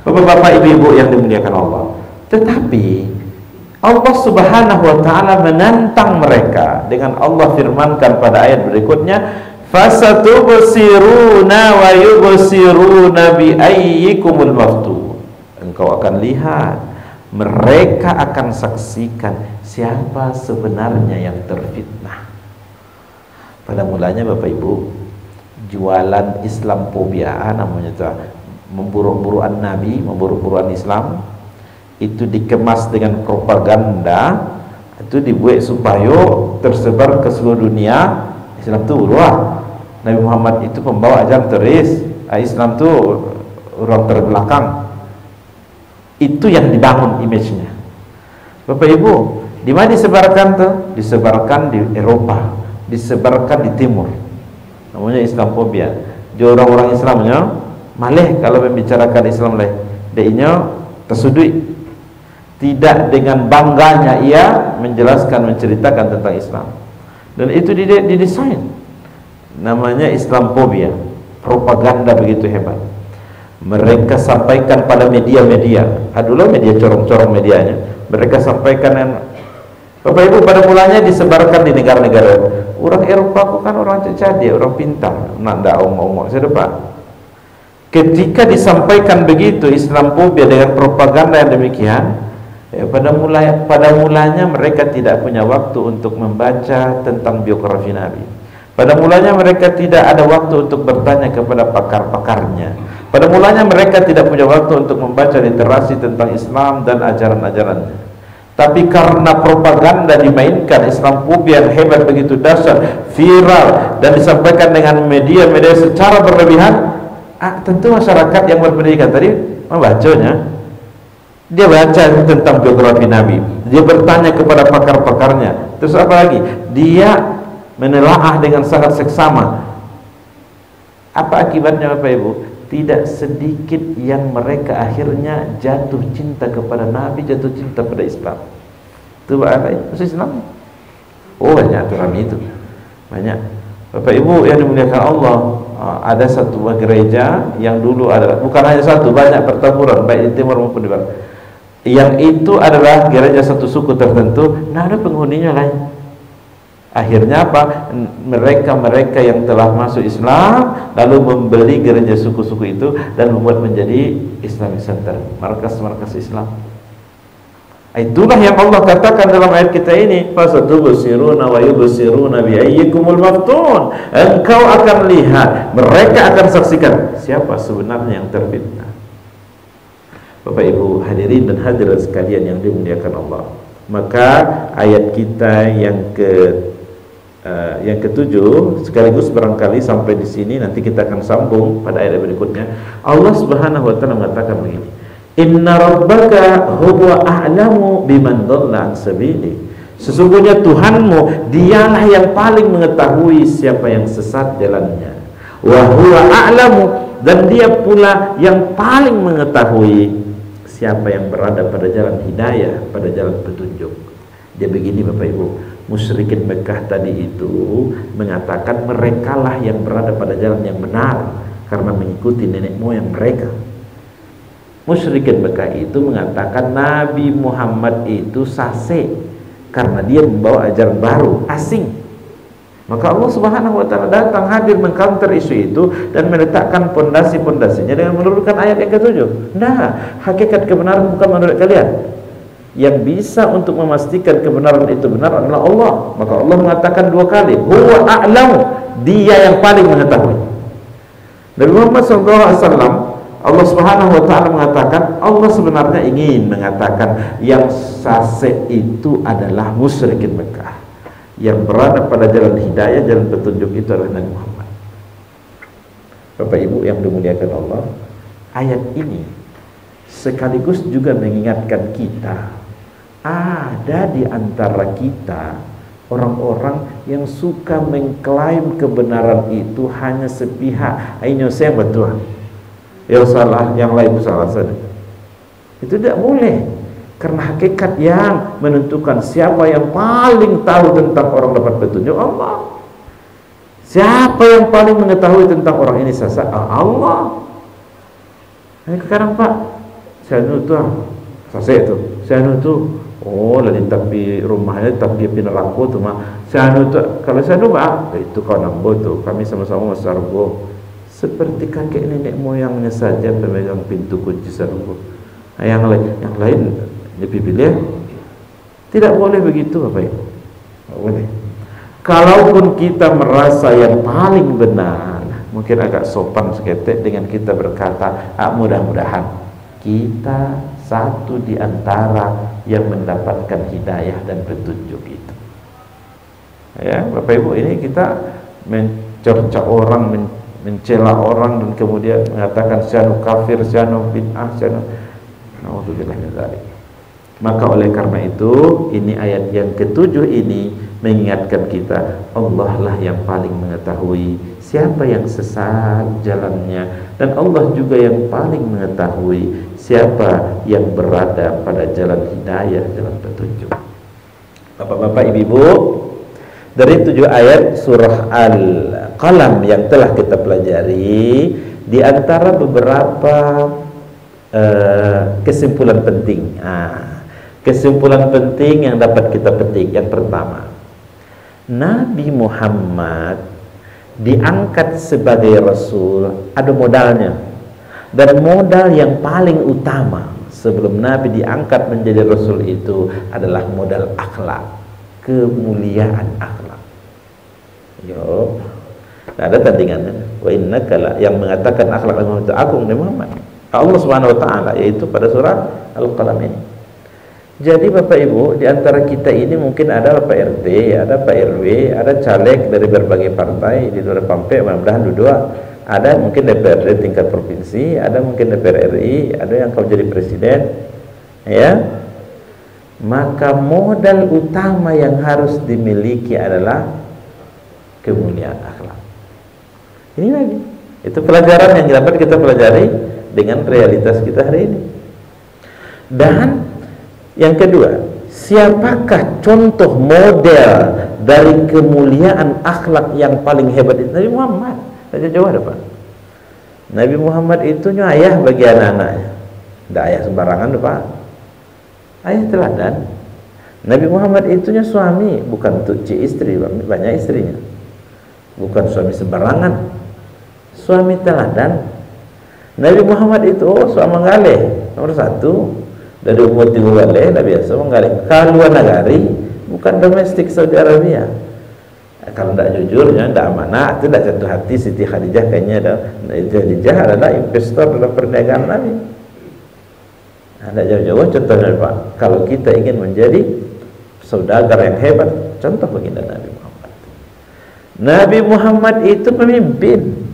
Bapak-bapak, ibu-ibu yang dimuliakan Allah. Tetapi Allah Subhanahu wa taala menantang mereka dengan Allah firmankan pada ayat berikutnya, fasatubsiruna wa yubsiruna bi ayyikumul maftun. Engkau akan lihat, mereka akan saksikan siapa sebenarnya yang terfitnah. Pada mulanya Bapak Ibu, jualan Islamophobia namanya itu, memburuk-burukan Nabi, memburuk-burukan Islam, itu dikemas dengan propaganda, itu dibuat supaya tersebar ke seluruh dunia. Islam itu buruk, Nabi Muhammad itu pembawa ajaran teroris, Islam itu orang terbelakang. Itu yang dibangun image-nya. Bapak Ibu, di mana disebarkan tuh? Disebarkan di Eropa, disebarkan di Timur. Namanya Islamophobia. Jadi orang-orang Islamnya malih kalau membicarakan Islam leh, dia tersudui. Tidak dengan bangganya ia menjelaskan, menceritakan tentang Islam. Dan itu didesain. Namanya Islamophobia. Propaganda begitu hebat. Mereka sampaikan pada media-media. Adulah media corong-corong medianya. Mereka sampaikan yang Bapak Ibu, pada mulanya disebarkan di negara-negara. Orang Eropa kan orang cerdas, orang pintar, nak ndak omong-omong sedepan. Ketika disampaikan begitu Islamophobia dengan propaganda yang demikian, pada mulanya mereka tidak punya waktu untuk membaca tentang biografi Nabi. Pada mulanya mereka tidak ada waktu untuk bertanya kepada pakar-pakarnya. Pada mulanya mereka tidak punya waktu untuk membaca literasi tentang Islam dan ajaran-ajarannya. Tapi karena propaganda dimainkan, Islamophobia yang hebat begitu dahsyat, viral dan disampaikan dengan media-media secara berlebihan, tentu masyarakat yang berpendidikan tadi membacanya. Dia baca tentang biografi Nabi, dia bertanya kepada pakar-pakarnya. Terus apa lagi? Dia menelaah dengan sangat seksama. Apa akibatnya Bapak Ibu? Tidak sedikit yang mereka akhirnya jatuh cinta kepada Nabi, jatuh cinta pada Islam. Itu apa itu? Islam? Oh, banyak aturan itu. Banyak. Bapak Ibu yang dimuliakan Allah, ada satu gereja yang dulu ada, bukan hanya satu, banyak pertempuran baik di timur maupun di barat. Yang itu adalah gereja satu suku tertentu, nah ada penghuninya lain. Akhirnya apa? Mereka yang telah masuk Islam lalu membeli gereja suku-suku itu dan membuat menjadi Islamic Center, markas-markas Islam. Itulah yang Allah katakan dalam ayat kita ini, fasatubsiruna wa yubsiruna bi ayyikumul maftun. Engkau akan lihat, mereka akan saksikan siapa sebenarnya yang terfitnah. Bapak Ibu hadirin dan hadirat sekalian yang dimuliakan Allah, maka ayat kita yang ketujuh sekaligus barangkali sampai di sini, nanti kita akan sambung pada ayat berikutnya. Allah Subhanahu wa taala mengatakan begini, inna rabbaka huwa a'lamu biman dhalla an sabili. Sesungguhnya Tuhanmu, dialah yang paling mengetahui siapa yang sesat jalannya. Wa huwa a'lamu, dan dia pula yang paling mengetahui siapa yang berada pada jalan hidayah, pada jalan petunjuk. Dia begini Bapak Ibu, musyrikin Mekah tadi itu mengatakan merekalah yang berada pada jalan yang benar karena mengikuti nenek moyang mereka. Musyrikin Mekah itu mengatakan Nabi Muhammad itu sase karena dia membawa ajaran baru, asing. Maka Allah Subhanahu wa taala datang hadir mengcounter isu itu dan meletakkan pondasi-pondasinya dengan menurunkan ayat yang ketujuh. Nah, hakikat kebenaran bukan menurut kalian. Yang bisa untuk memastikan kebenaran itu benar adalah Allah. Maka Allah mengatakan dua kali, huwa a'lamu, dia yang paling mengetahui. Nabi Muhammad SAW, Allah Subhanahu wa taala mengatakan, Allah sebenarnya ingin mengatakan yang sase itu adalah musyrikin Mekah. Yang berada pada jalan hidayah, jalan petunjuk itu adalah Nabi Muhammad. Bapak Ibu yang dimuliakan Allah, ayat ini sekaligus juga mengingatkan kita, ada di antara kita orang-orang yang suka mengklaim kebenaran itu hanya sepihak. Ini saya betul, yang salah, yang lain itu salah saja. Itu tidak boleh. Karena hakikat yang menentukan siapa yang paling tahu tentang orang dapat petunjuk, Allah. Siapa yang paling mengetahui tentang orang ini sesat? Allah. Ini sekarang Pak, Sianu tu selesai tu. Sianu tu oh lagi tapi rumahnya tapi pineraku tu mah. Sianu tu kalau sianu mah itu kau nambo tu. Kami sama-sama masuk surga. Seperti kakek nenek moyangnya saja pemegang pintu kunci surga. Yang lain lebih pilih. Tidak boleh begitu Bapak Ibu. Tidak boleh. Kalaupun kita merasa yang paling benar, mungkin agak sopan seketik dengan kita berkata, mudah-mudahan kita satu di antara yang mendapatkan hidayah dan petunjuk itu. Ya, Bapak Ibu, ini kita mencerca orang, mencela orang dan kemudian mengatakan syanu kafir, syanu bid'ah, syanu naudzubillah min dzalik. Maka oleh karena itu, ini ayat yang ketujuh ini mengingatkan kita, Allah lah yang paling mengetahui siapa yang sesat jalannya, dan Allah juga yang paling mengetahui siapa yang berada pada jalan hidayah, jalan petunjuk. Bapak-bapak, ibu-ibu, dari 7 ayat surah Al-Qalam yang telah kita pelajari, di antara beberapa kesimpulan penting. Kesimpulan penting yang dapat kita petik, yang pertama, Nabi Muhammad diangkat sebagai Rasul ada modalnya, dan modal yang paling utama sebelum Nabi diangkat menjadi Rasul itu adalah modal akhlak, kemuliaan akhlak. Yo, ada tandingannya. Wa innaka la, yang mengatakan akhlak itu agung Nabi Muhammad, Allah Subhanahu wa taala, yaitu pada surah Al-Qalam ini. Jadi Bapak Ibu, di antara kita ini mungkin ada Bapak RT, ada Pak RW, ada caleg dari berbagai partai di luar Pampe, mudah-mudahan dua. Ada mungkin DPRD tingkat provinsi, ada mungkin DPR RI, ada yang kau jadi presiden. Ya. Maka modal utama yang harus dimiliki adalah kemuliaan akhlak. Ini lagi. Itu pelajaran yang dapat kita pelajari dengan realitas kita hari ini. Dan yang kedua, siapakah contoh model dari kemuliaan akhlak yang paling hebat itu? Nabi Muhammad. Saja jauh ada Pak. Nabi Muhammad itu ayah bagi anak-anaknya. Tidak ayah sembarangan Pak. Ayah teladan. Nabi Muhammad itu suami, bukan untuk istri, banyak istrinya. Bukan suami sembarangan. Suami teladan. Nabi Muhammad itu suami ngaleh nomor 1. Dari umur 3 bulan dah biasa menggali keluar negari, bukan domestik Saudi Arabia. Kalau tidak jujurnya, tidak amanah, itu tidak jatuh hati Siti Khadijah. Kayaknya Khadijah adalah investor dalam perdagangan Nabi. Tidak jauh-jauh contohnya Pak. Kalau kita ingin menjadi saudagar yang hebat, contoh baginda Nabi Muhammad. Nabi Muhammad itu pemimpin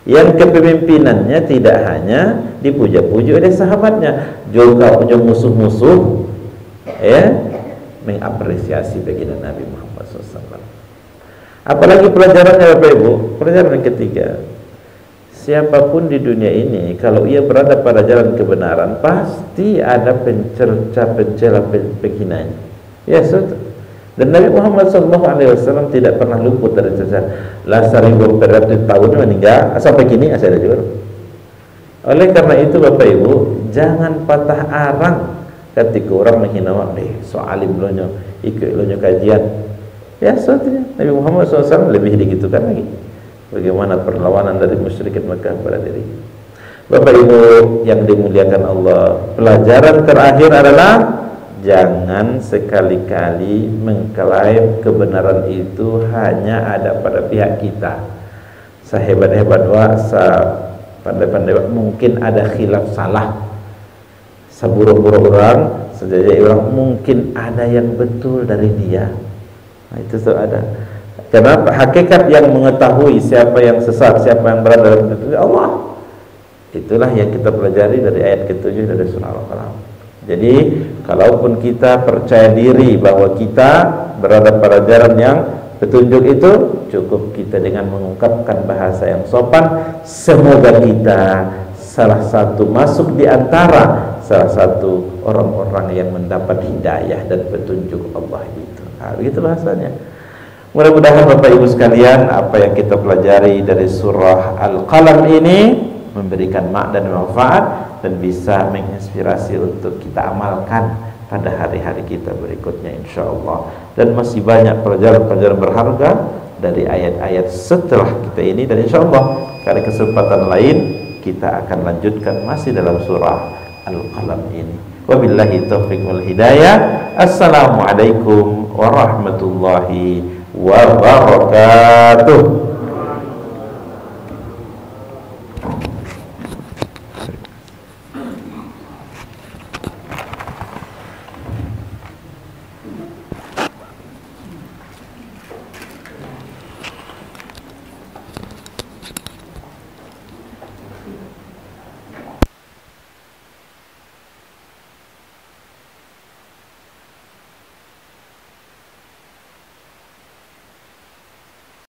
yang kepemimpinannya tidak hanya dipuja-puji oleh sahabatnya, juga oleh musuh-musuh mengapresiasi baginda Nabi Muhammad SAW. Apalagi pelajarannya Bapak Ibu, pelajaran yang ketiga, siapapun di dunia ini kalau ia berada pada jalan kebenaran, pasti ada pencerca, pencela, penghinanya. Ya, dan Nabi Muhammad SAW tidak pernah luput dari cacat. Lah 1400 tahun meninggal sampai kini masih ada juga. Oleh karena itu Bapak Ibu, jangan patah arang ketika orang menghina so alim lonyo, ikut lonyo kajian. Ya, soalnya Nabi Muhammad SAW lebih digitukan lagi. Bagaimana perlawanan dari musyrikin Mekah pada diri. Bapak Ibu yang dimuliakan Allah, pelajaran terakhir adalah jangan sekali-kali mengklaim kebenaran itu hanya ada pada pihak kita. Sehebat-hebat pandai-pandai mungkin ada khilaf salah. Seburuk-buruk orang, sejajah orang mungkin ada yang betul dari dia. Nah, itu ada. Kenapa? Hakikat yang mengetahui siapa yang sesat, siapa yang berada dalam petunjuk Allah. Itulah yang kita pelajari dari ayat ke-7 dari surah Al-Qalam. Jadi, kalaupun kita percaya diri bahwa kita berada pada jalan yang petunjuk itu, cukup kita dengan mengungkapkan bahasa yang sopan. Semoga kita salah satu masuk di antara salah satu orang-orang yang mendapat hidayah dan petunjuk Allah itu. Begitu bahasanya. Mudah-mudahan Bapak Ibu sekalian, apa yang kita pelajari dari surah Al-Qalam ini memberikan makna dan manfaat, dan bisa menginspirasi untuk kita amalkan pada hari-hari kita berikutnya insyaallah. Dan masih banyak pelajaran-pelajaran berharga dari ayat-ayat setelah kita ini, dan insyaallah pada kesempatan lain kita akan lanjutkan masih dalam surah Al-Qalam ini. Wabillahi taufiq wal hidayah. Assalamualaikum warahmatullahi wabarakatuh.